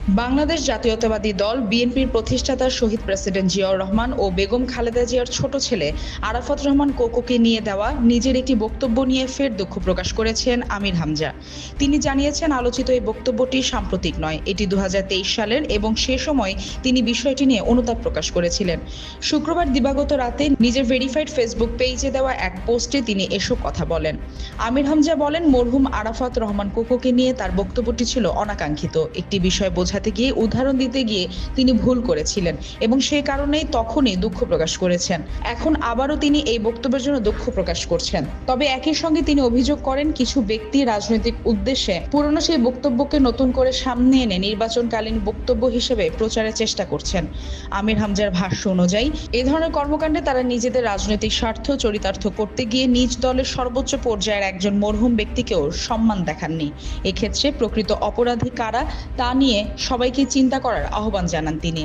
বাংলাদেশ জাতীয়তাবাদী দল বিএনপির প্রতিষ্ঠাতা শহীদ প্রেসিডেন্ট জিয়াউর রহমান ও বেগম খালেদা জিয়ার ছোট ছেলে আরাফাত রহমান কোকোকে নিয়ে দেওয়া নিজের একটি বক্তব্য নিয়ে ফের দুঃখ প্রকাশ করেছেন আমির হামজা। তিনি জানিয়েছেন, আলোচিত এই বক্তব্যটি সাম্প্রতিক নয়, এটি 2023 সালের এবং সে সময় তিনি বিষয়টি নিয়ে অনুতাপ প্রকাশ করেছিলেন। শুক্রবার দিবাগত রাতে নিজের ভেরিফাইড ফেসবুক পেজে দেওয়া এক পোস্টে তিনি এসব কথা বলেন। আমির হামজা বলেন, মরহুম আরাফাত রহমান কোকোকে নিয়ে তার বক্তব্যটি ছিল অনাকাঙ্ক্ষিত একটি বিষয় বোঝাতে গিয়ে, উদাহরণ দিতে গিয়ে তিনি ভুল করেছিলেন এবং সেই কারণেই তখনই দুঃখ প্রকাশ করেছেন। এখন আবারও তিনি এই বক্তব্যের জন্য দুঃখ প্রকাশ করছেন। তবে একই সঙ্গে তিনি অভিযোগ করেন, কিছু ব্যক্তি রাজনৈতিক উদ্দেশ্যে পুরনো সেই বক্তব্যকে নতুন করে সামনে এনে নির্বাচনকালীন বক্তব্য হিসেবে প্রচারের চেষ্টা করছেন। আমির হামজার ভাষ্য অনুযায়ী, এই ধরনের কর্মকাণ্ডে তারা নিজেদের রাজনৈতিক স্বার্থ চরিতার্থ করতে গিয়ে নিজ দলের সর্বোচ্চ পর্যায়ের একজন মরহুম ব্যক্তিকেও সম্মান দেখাননি। এক্ষেত্রে প্রকৃত অপরাধী কারা তা নিয়ে সবাইকে চিন্তা করার আহ্বান জানান তিনি।